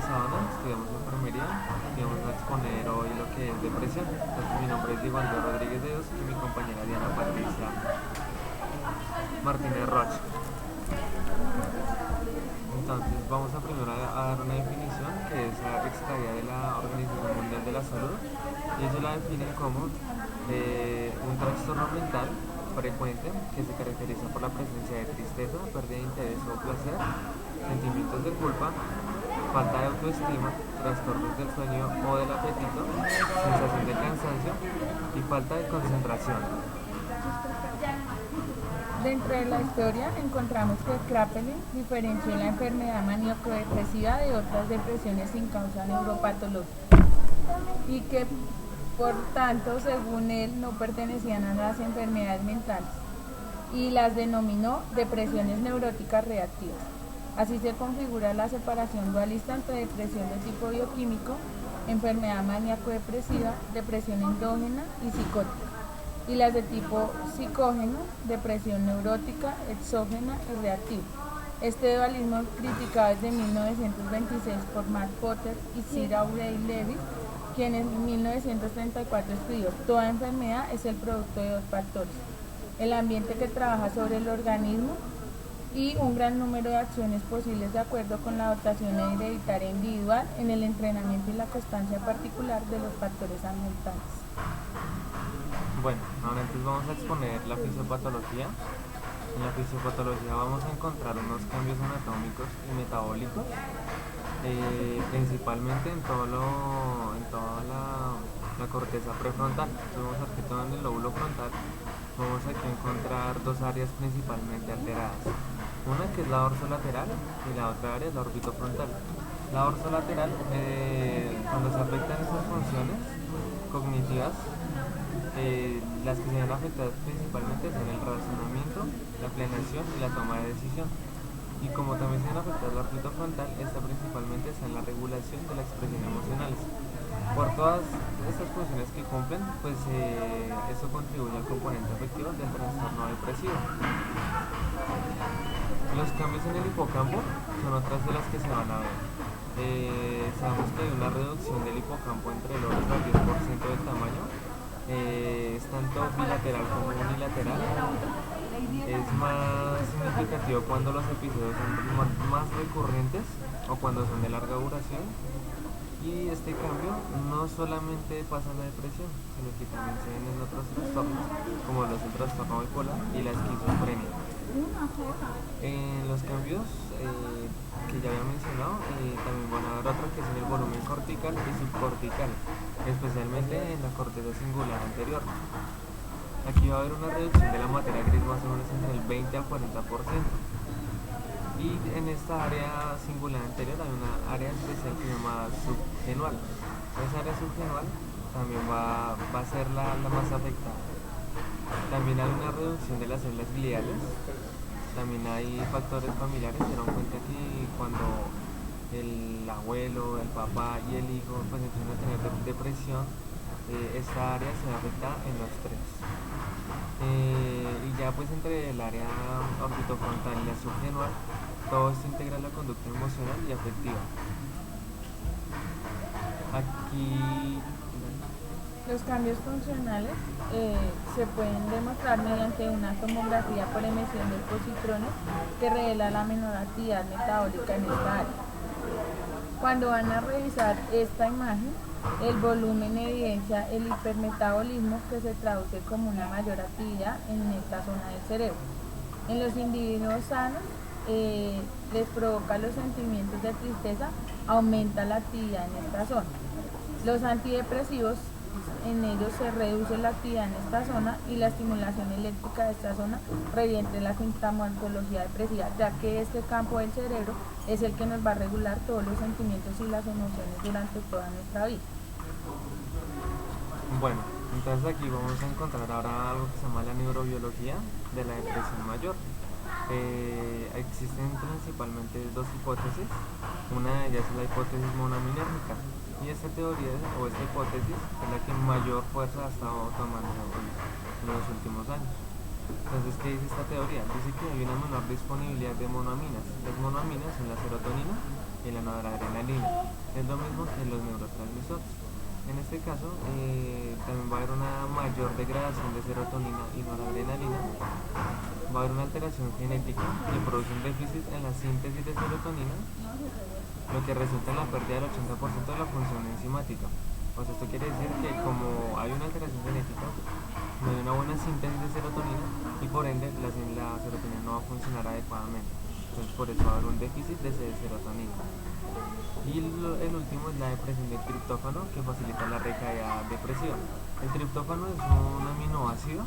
Sabana, estudiamos enfermería y vamos a exponer hoy lo que es depresión. Entonces, mi nombre es Diego Andrés Rodríguez de Dios y mi compañera Diana Patricia Martínez Rocha. Entonces, vamos a primero a dar una definición que es extraída de la Organización Mundial de la Salud y ellos la definen como un trastorno mental frecuente que se caracteriza por la presencia de tristeza, pérdida de interés o placer, sentimientos de culpa, falta de autoestima, trastornos del sueño o del apetito, sensación de cansancio y falta de concentración. Dentro de la historia encontramos que Kraepelin diferenció la enfermedad maníaco-depresiva de otras depresiones sin causa neuropatológica y que por tanto, según él, no pertenecían a las enfermedades mentales y las denominó depresiones neuróticas reactivas. Así se configura la separación dualista entre depresión de tipo bioquímico, enfermedad maníaco-depresiva, depresión endógena y psicótica, y las de tipo psicógeno, depresión neurótica, exógena y reactiva. Este dualismo criticado desde 1926 por Mark Potter y Sir Aurel Levy, quien en 1934 escribió: toda enfermedad es el producto de dos factores, el ambiente que trabaja sobre el organismo y un gran número de acciones posibles de acuerdo con la dotación hereditaria individual en el entrenamiento y la constancia particular de los factores ambientales. Bueno, ahora entonces vamos a exponer la fisiopatología. En la fisiopatología vamos a encontrar unos cambios anatómicos y metabólicos, principalmente en toda la corteza prefrontal. Entonces vamos a ver que todo en el lóbulo frontal vamos a encontrar dos áreas principalmente alteradas. Una que es la dorsolateral y la otra área es la orbitofrontal. La dorsolateral, cuando se afectan esas funciones cognitivas, las que se ven afectadas principalmente son el razonamiento, la planeación y la toma de decisión. Y como también se ven afectadas la orbitofrontal, esta principalmente está en la regulación de la expresión emocionales. Por todas estas funciones que cumplen, pues eso contribuye al componente afectivo del trastorno depresivo. Los cambios en el hipocampo son otras de las que se van a ver. Sabemos que hay una reducción del hipocampo entre el 8 al 10% del tamaño. Es tanto bilateral como unilateral. Es más significativo cuando los episodios son más recurrentes o cuando son de larga duración. Y este cambio no solamente pasa en la depresión, sino que también se ven en otros trastornos, como los del trastorno bipolar y la esquizofrenia. En los cambios que ya había mencionado, también van a haber otros que son el volumen cortical y subcortical, especialmente en la corteza cingulada anterior. Aquí va a haber una reducción de la materia gris más o menos entre el 20 al 40%. Y en esta área cingulada anterior hay una área especial que se llama subgenual. Esa área subgenual también va a ser la más afectada. También hay una reducción de las células gliales. También hay factores familiares. Se dan cuenta que cuando el abuelo, el papá y el hijo pues empiezan a tener depresión, esta área se afecta en los tres. Y ya pues entre el área orbitofrontal y la subgenual, todo esto integra la conducta emocional y afectiva. Aquí Los cambios funcionales se pueden demostrar mediante una tomografía por emisión de positrones que revela la menor actividad metabólica en esta área. Cuando van a revisar esta imagen, el volumen evidencia el hipermetabolismo que se traduce como una mayor actividad en esta zona del cerebro. En los individuos sanos les provoca los sentimientos de tristeza, aumenta la actividad en esta zona. Los antidepresivos, en ellos se reduce la actividad en esta zona y la estimulación eléctrica de esta zona revierte la sintomatología depresiva, ya que este campo del cerebro es el que nos va a regular todos los sentimientos y las emociones durante toda nuestra vida. Bueno, entonces aquí vamos a encontrar ahora algo que se llama la neurobiología de la depresión mayor. Existen principalmente dos hipótesis. Una de ellas es la hipótesis monominérgica, y esta teoría o esta hipótesis es la que mayor fuerza ha estado tomando en los últimos años. Entonces, ¿qué dice esta teoría? Dice que hay una menor disponibilidad de monoaminas. Las monoaminas son la serotonina y la noradrenalina. Es lo mismo que los neurotransmisores. En este caso, también va a haber una mayor degradación de serotonina y noradrenalina. Va a haber una alteración genética que produce un déficit en la síntesis de serotonina, lo que resulta en la pérdida del 80% de la función enzimática. O sea, esto quiere decir que como hay una alteración genética, no hay una buena síntesis de serotonina y por ende la serotonina no va a funcionar adecuadamente. Entonces por eso va a haber un déficit de serotonina. Y el último es la depresión del triptófano, que facilita la recaída depresiva. El triptófano es un aminoácido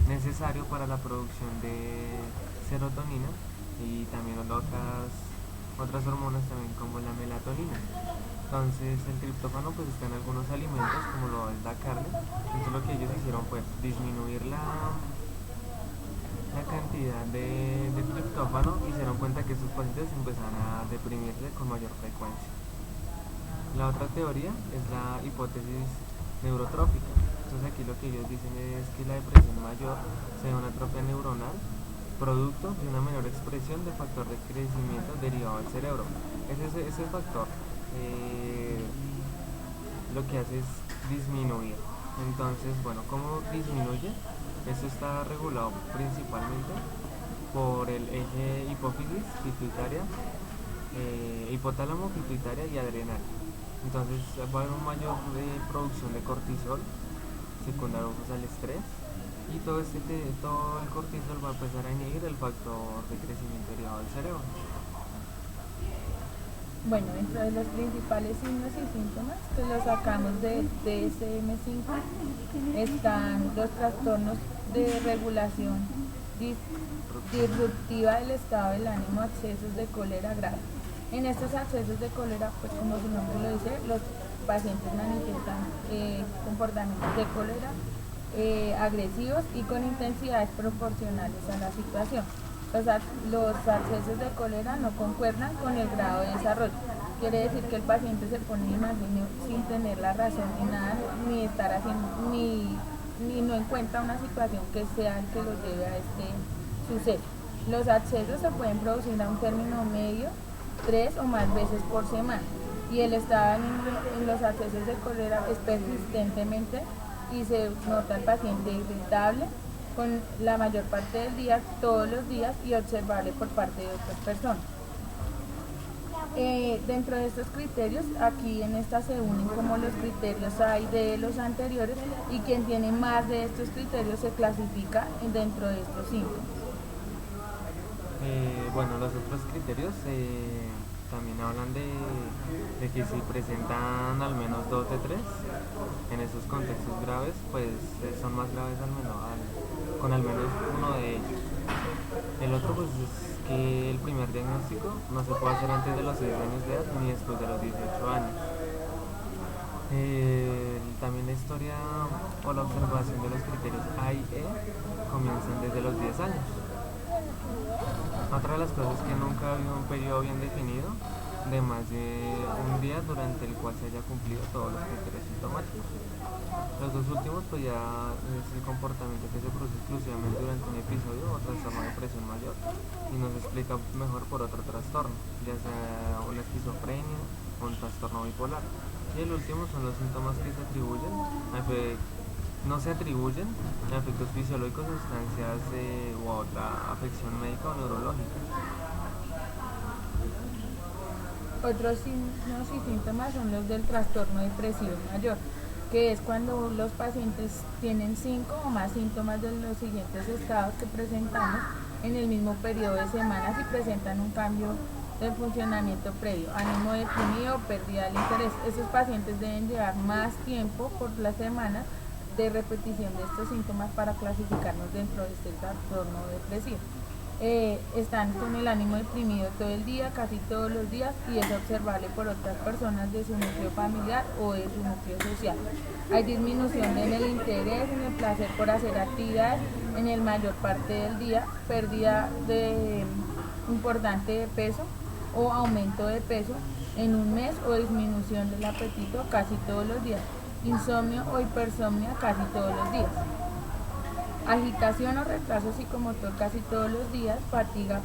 necesario para la producción de serotonina y también otras hormonas también como la melatonina. Entonces el triptófano pues está en algunos alimentos como lo es la carne. Entonces lo que ellos hicieron fue disminuir la cantidad de triptófano y se dieron cuenta que estos pacientes empezaron a deprimirse con mayor frecuencia. La otra teoría es la hipótesis neurotrófica. Entonces aquí lo que ellos dicen es que la depresión mayor se da una atrofia neuronal producto de una menor expresión de factor de crecimiento derivado del cerebro. Ese factor lo que hace es disminuir. Entonces, bueno, ¿cómo disminuye? Esto está regulado principalmente por el eje hipófisis, pituitaria, hipotálamo, pituitaria y adrenal. Entonces va a haber una mayor producción de cortisol secundario pues, al estrés y todo el cortisol va a empezar a inhibir el factor de crecimiento derivado del cerebro. Bueno, dentro de los principales signos y síntomas que los sacamos del DSM-5 están los trastornos de regulación disruptiva del estado del ánimo, accesos de cólera grave. En estos accesos de cólera, pues como su nombre lo dice, los pacientes manifiestan comportamientos de cólera agresivos y con intensidades proporcionales a la situación. Los accesos de cólera no concuerdan con el grado de desarrollo. Quiere decir que el paciente se pone imaginio sin tener la razón ni nada, ni estar haciendo, ni no encuentra una situación que sea el que lo lleve a este suceso. Los accesos se pueden producir a un término medio 3 o más veces por semana y el estado en los accesos de cólera es persistentemente y se nota el paciente irritable con la mayor parte del día, todos los días y observable por parte de otras personas. Dentro de estos criterios, aquí en esta se unen como los criterios hay de los anteriores y quien tiene más de estos criterios se clasifica dentro de estos síntomas. Bueno, los otros criterios también hablan de que si presentan al menos 2 de 3 en esos contextos graves, pues son más graves con al menos uno de ellos. El otro pues es que el primer diagnóstico no se puede hacer antes de los 6 años de edad ni después de los 18 años. También la historia o la observación de los criterios A y E comienzan desde los 10 años. Otra de las cosas es que nunca ha habido un periodo bien definido de más de un día durante el cual se haya cumplido todos los criterios sintomáticos. Los dos últimos pues ya es el comportamiento que se produce exclusivamente durante un episodio o trastorno de depresión mayor y nos explica mejor por otro trastorno, ya sea una esquizofrenia o un trastorno bipolar. Y el último son los síntomas que se atribuyen no se atribuyen a efectos fisiológicos, sustancias u otra afección médica o neurológica. Otros signos y síntomas son los del trastorno depresivo mayor, que es cuando los pacientes tienen 5 o más síntomas de los siguientes estados que presentamos en el mismo periodo de semanas y presentan un cambio del funcionamiento previo, ánimo deprimido, pérdida del interés. Estos pacientes deben llevar más tiempo por la semana de repetición de estos síntomas para clasificarnos dentro de este trastorno depresivo. Están con el ánimo deprimido todo el día, casi todos los días, y es observable por otras personas de su núcleo familiar o de su núcleo social. Hay disminución en el interés, en el placer por hacer actividades en el mayor parte del día, pérdida importante de peso o aumento de peso en un mes o disminución del apetito casi todos los días. Insomnio o hipersomnia casi todos los días. agitación o retraso psicomotor casi todos los días, fatiga